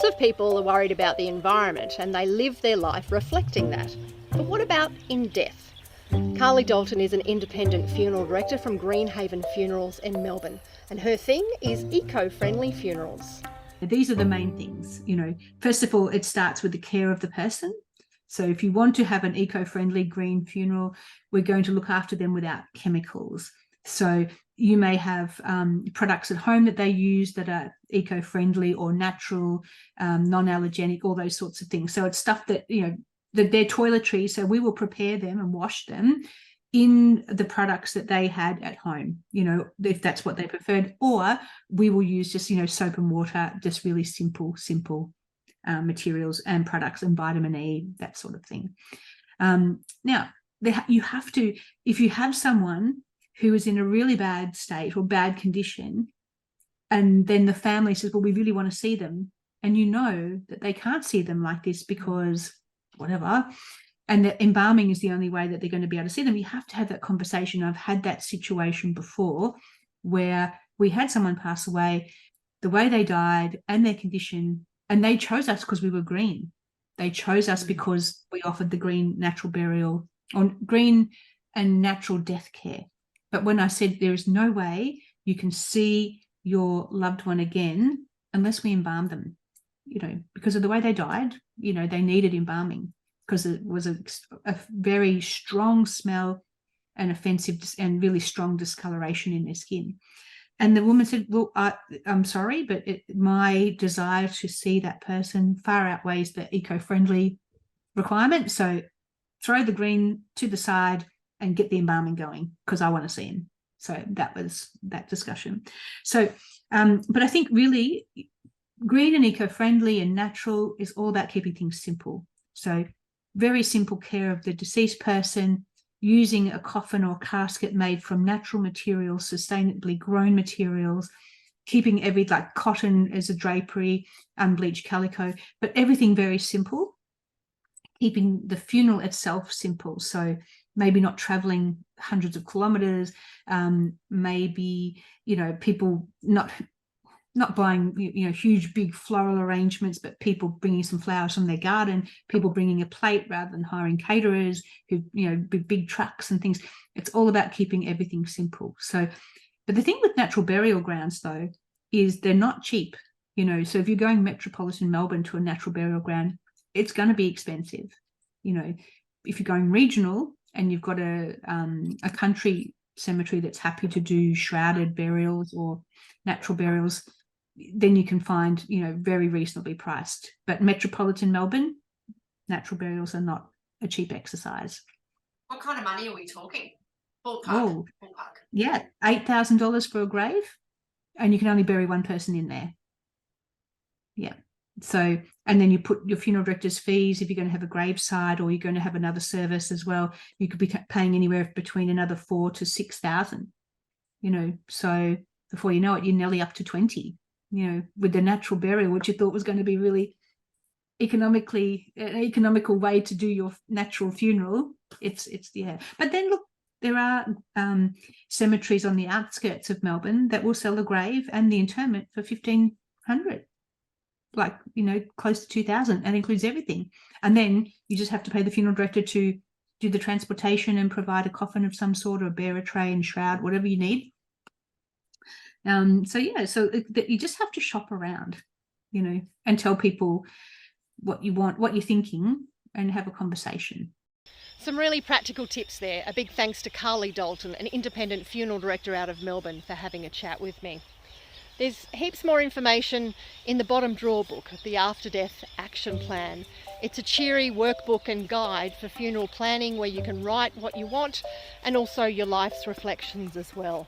of people are worried about the environment and they live their life reflecting that. But what about in death? Carly Dalton is an independent funeral director from Greenhaven Funerals in Melbourne, and her thing is eco-friendly funerals. These are the main things. First of all, it starts with the care of the person. So if you want to have an eco-friendly green funeral, we're going to look after them without chemicals. So you may have products at home that they use that are eco-friendly or natural, non-allergenic, all those sorts of things. So it's stuff that, they're toiletries, so we will prepare them and wash them in the products that they had at home, if that's what they preferred, or we will use just, soap and water, just really simple materials and products and vitamin E, that sort of thing. Now, you have to, if you have someone who is in a really bad state or bad condition, and then the family says, well, we really want to see them, and that they can't see them like this because whatever, and that embalming is the only way that they're going to be able to see them, you have to have that conversation. I've had that situation before where we had someone pass away, the way they died and their condition, and they chose us because we were green. They chose us because we offered the green natural burial, or green and natural death care. But when I said there is no way you can see your loved one again unless we embalm them, because of the way they died, they needed embalming because it was a very strong smell and offensive and really strong discoloration in their skin. And the woman said, well, I'm sorry, but my desire to see that person far outweighs the eco-friendly requirement. So throw the green to the side and get the embalming going because I want to see him. So that was that discussion. So, but I think really green and eco-friendly and natural is all about keeping things simple. So very simple care of the deceased person, using a coffin or casket made from natural materials, sustainably grown materials, keeping like cotton as a drapery, unbleached calico, but everything very simple, keeping the funeral itself simple. So maybe not traveling hundreds of kilometers, maybe, people not buying, huge, big floral arrangements, but people bringing some flowers from their garden, people bringing a plate rather than hiring caterers who, big trucks and things. It's all about keeping everything simple. So, but the thing with natural burial grounds, though, is they're not cheap, So if you're going metropolitan Melbourne to a natural burial ground, it's going to be expensive. If you're going regional and you've got a country cemetery that's happy to do shrouded burials or natural burials, then you can find, very reasonably priced. But metropolitan Melbourne, natural burials are not a cheap exercise. What kind of money are we talking? Ballpark. Oh, ballpark. Yeah, $8,000 for a grave, and you can only bury one person in there. Yeah. So, and then you put your funeral director's fees if you're going to have a graveside or you're going to have another service as well. You could be paying anywhere between another $4,000 to $6,000. So before you know it, you're nearly up to 20. With the natural burial, which you thought was going to be really economical way to do your natural funeral. It's yeah. But then look, there are cemeteries on the outskirts of Melbourne that will sell a grave and the interment for $1,500. Like, close to 2,000, and includes everything. And then you just have to pay the funeral director to do the transportation and provide a coffin of some sort, or bearer tray and shroud, whatever you need. So you just have to shop around, and tell people what you want, what you're thinking, and have a conversation. Some really practical tips there. A big thanks to Carly Dalton, an independent funeral director out of Melbourne, for having a chat with me. There's heaps more information in the bottom drawer book, the After Death Action Plan. It's a cheery workbook and guide for funeral planning where you can write what you want and also your life's reflections as well.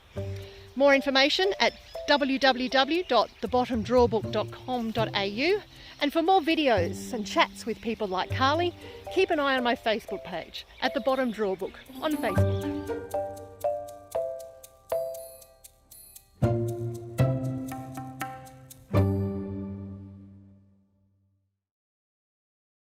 More information at www.thebottomdrawbook.com.au, and for more videos and chats with people like Carly, keep an eye on my Facebook page at The Bottom Drawer Book on Facebook.